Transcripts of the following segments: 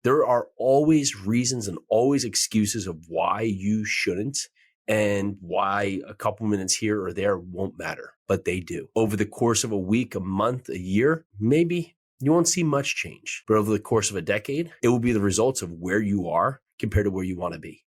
There are always reasons and always excuses of why you shouldn't and why a couple minutes here or there won't matter, but they do. Over the course of a week, a month, a year, maybe you won't see much change, but over the course of a decade, it will be the results of where you are compared to where you want to be.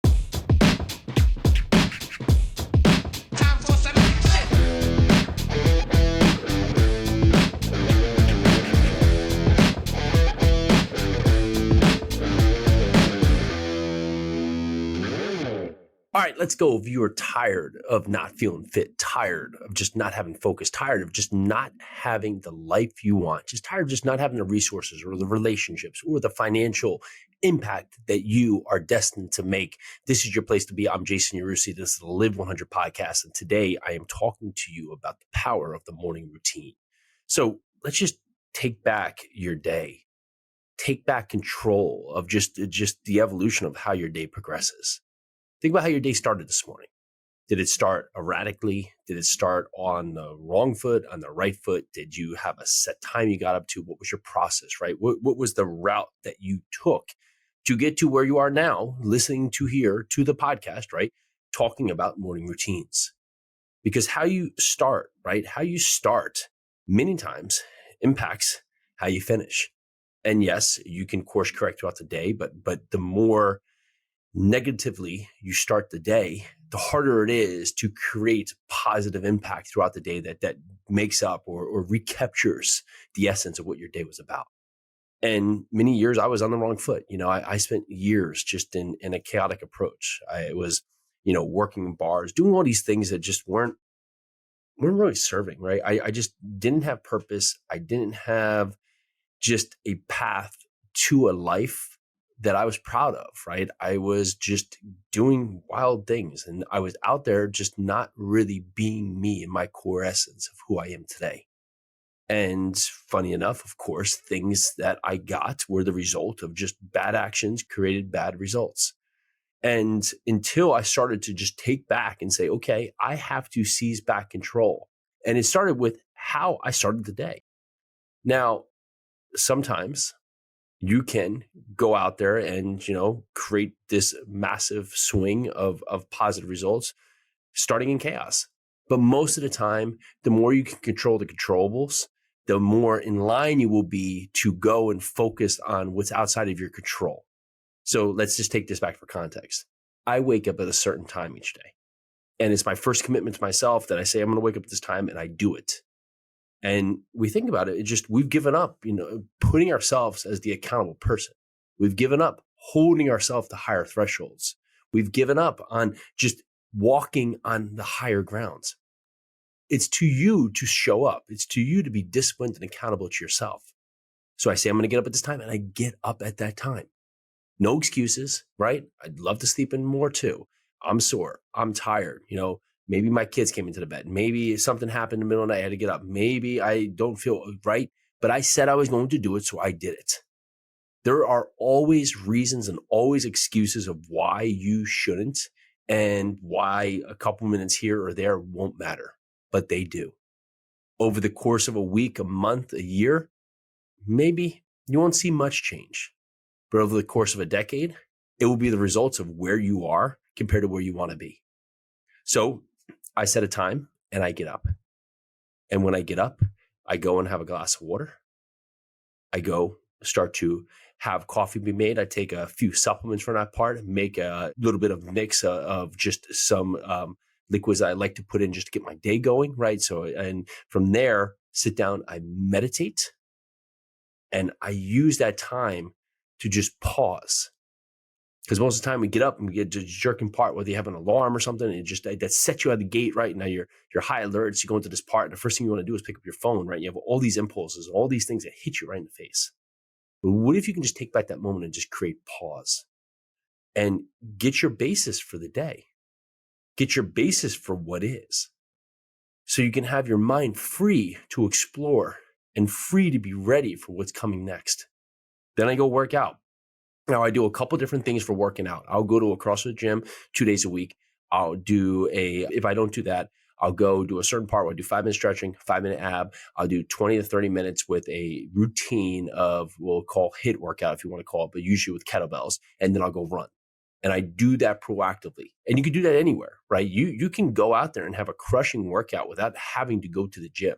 All right, let's go. If you are tired of not feeling fit, tired of just not having focus, tired of just not having the life you want, just tired of just not having the resources or the relationships or the financial impact that you are destined to make, this is your place to be. I'm Jason Yarusi. This is the Live 100 podcast. And today I am talking to you about the power of the morning routine. So let's just take back your day. Take back control of just the evolution of how your day progresses. Think about how your day started this morning. Did it start erratically? Did it start on the wrong foot, on the right foot? Did you have a set time you got up to? What was your process, right? What was the route that you took to get to where you are now, listening to the podcast, right? Talking about morning routines. Because how you start, right? How you start many times impacts how you finish. And yes, you can course correct throughout the day, but the more negatively you start the day, the harder it is to create positive impact throughout the day that makes up or recaptures the essence of what your day was about. And many years I was on the wrong foot. I spent years just in a chaotic approach. I was, working in bars, doing all these things that just weren't really serving, right? I just didn't have purpose. I didn't have just a path to a life that I was proud of, right? I was just doing wild things and I was out there just not really being me in my core essence of who I am today. And funny enough, of course, things that I got were the result of just bad actions created bad results. And until I started to just take back and say, okay, I have to seize back control. And it started with how I started the day. Now, sometimes you can go out there and, create this massive swing of positive results starting in chaos. But most of the time, the more you can control the controllables, the more in line you will be to go and focus on what's outside of your control. So let's just take this back for context. I wake up at a certain time each day. And it's my first commitment to myself that I say, I'm going to wake up at this time, and I do it. And we think about it, we've given up, putting ourselves as the accountable person. We've given up holding ourselves to higher thresholds. We've given up on just walking on the higher grounds. It's to you to show up. It's to you to be disciplined and accountable to yourself. So I say, I'm going to get up at this time, and I get up at that time. No excuses, right? I'd love to sleep in more too. I'm sore. I'm tired. Maybe my kids came into the bed. Maybe something happened in the middle of the night. I had to get up. Maybe I don't feel right, but I said I was going to do it, so I did it. There are always reasons and always excuses of why you shouldn't and why a couple minutes here or there won't matter, but they do. Over the course of a week, a month, a year, maybe you won't see much change, but over the course of a decade, it will be the results of where you are compared to where you want to be. So I set a time and I get up. And when I get up, I go and have a glass of water. I go start to have coffee be made. I take a few supplements for that part, make a little bit of mix of just some liquids I like to put in just to get my day going, right? So, and from there, sit down, I meditate, and I use that time to just pause. Because most of the time we get up and we get to jerking part, whether you have an alarm or something, and that sets you out of the gate, right? Now you're high alert, so you go into this part, and the first thing you want to do is pick up your phone, right? You have all these impulses, all these things that hit you right in the face. But what if you can just take back that moment and just create pause and get your basis for the day? Get your basis for what is. So you can have your mind free to explore and free to be ready for what's coming next. Then I go work out. Now, I do a couple different things for working out. I'll go to a CrossFit gym 2 days a week. If I don't do that, I'll go do a certain part where I do 5-minute stretching, 5-minute ab. I'll do 20 to 30 minutes with a routine of, we'll call HIIT workout if you want to call it, but usually with kettlebells. And then I'll go run. And I do that proactively. And you can do that anywhere, right? You can go out there and have a crushing workout without having to go to the gym.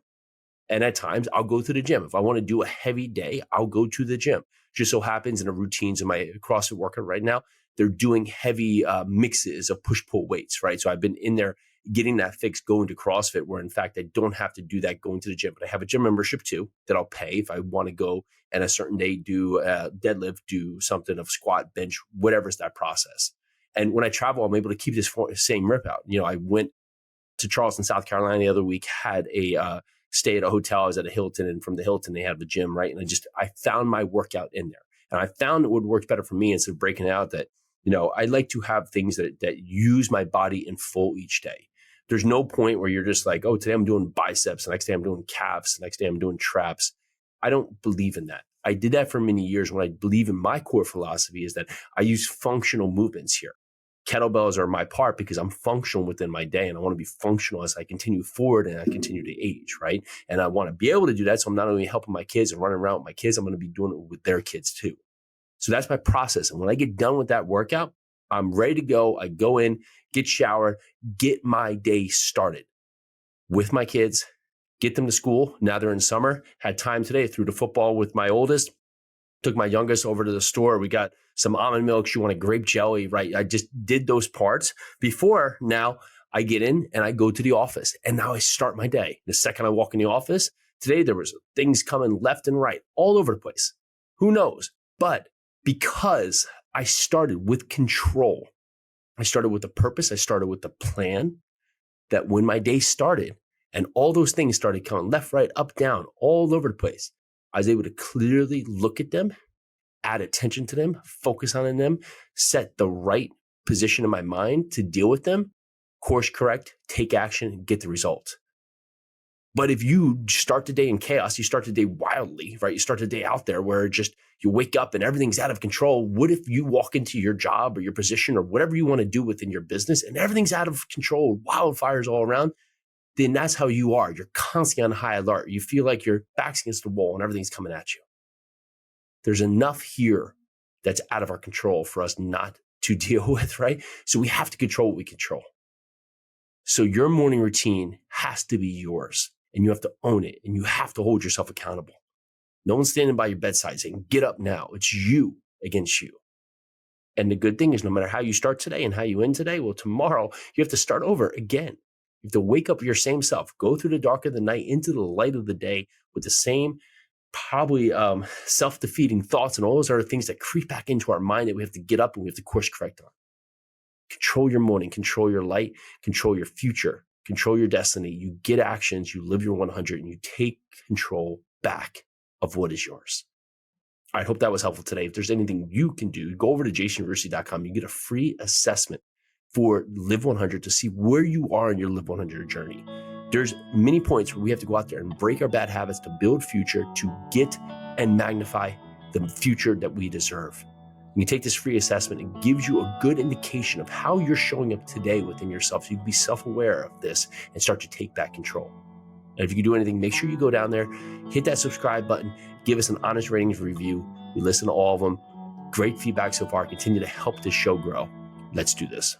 And at times I'll go to the gym. If I want to do a heavy day, I'll go to the gym. Just so happens in the routines of my CrossFit workout right now, they're doing heavy mixes of push-pull weights, right? So I've been in there getting that fix going to CrossFit, where in fact, I don't have to do that going to the gym. But I have a gym membership too that I'll pay if I want to go and a certain day do deadlift, do something of squat, bench, whatever's that process. And when I travel, I'm able to keep this same rip out. I went to Charleston, South Carolina the other week, had a stay at a hotel. I was at a Hilton, and from the Hilton, they have the gym, right? And I found my workout in there. And I found what works better for me instead of breaking it out that, I like to have things that use my body in full each day. There's no point where you're just like, oh, today I'm doing biceps. The next day I'm doing calves. The next day I'm doing traps. I don't believe in that. I did that for many years. When I believe in my core philosophy is that I use functional movements here. Kettlebells are my part because I'm functional within my day, and I want to be functional as I continue forward and I continue to age, right? And I want to be able to do that. So I'm not only helping my kids and running around with my kids, I'm going to be doing it with their kids too. So that's my process. And when I get done with that workout, I'm ready to go. I go in, get showered, get my day started with my kids, get them to school. Now they're in summer. Had time today, threw the football with my oldest, took my youngest over to the store. We got some almond milk. She wanted grape jelly, right? I just did those parts before. Now I get in and I go to the office, and now I start my day. The second I walk in the office, today there was things coming left and right, all over the place. Who knows? But because I started with control, I started with a purpose, I started with the plan, that when my day started and all those things started coming left, right, up, down, all over the place, I was able to clearly look at them, add attention to them, focus on them, set the right position in my mind to deal with them, course correct, take action, and get the result. But if you start the day in chaos, you start the day wildly, right? You start the day out there where just you wake up and everything's out of control. What if you walk into your job or your position or whatever you want to do within your business and everything's out of control, wildfires all around? Then that's how you are. You're constantly on high alert. You feel like your back's against the wall and everything's coming at you. There's enough here that's out of our control for us not to deal with, right? So we have to control what we control. So your morning routine has to be yours, and you have to own it, and you have to hold yourself accountable. No one's standing by your bedside saying, get up now. It's you against you. And the good thing is, no matter how you start today and how you end today, well, tomorrow you have to start over again. You have to wake up your same self, go through the dark of the night into the light of the day with the same probably self-defeating thoughts and all those other things that creep back into our mind that we have to get up and we have to course correct on. Control your morning, control your light, control your future, control your destiny. You get actions, you live your 100, and you take control back of what is yours. I hope that was helpful today. If there's anything you can do, go over to jasonyarusi.com. You get a free assessment for Live 100 to see where you are in your Live 100 journey. There's many points where we have to go out there and break our bad habits to build future, to get and magnify the future that we deserve. You take this free assessment, it gives you a good indication of how you're showing up today within yourself, so you can be self-aware of this and start to take back control. And if you can do anything, make sure you go down there, hit that subscribe button, give us an honest ratings review. We listen to all of them. Great feedback so far. Continue to help this show grow. Let's do this.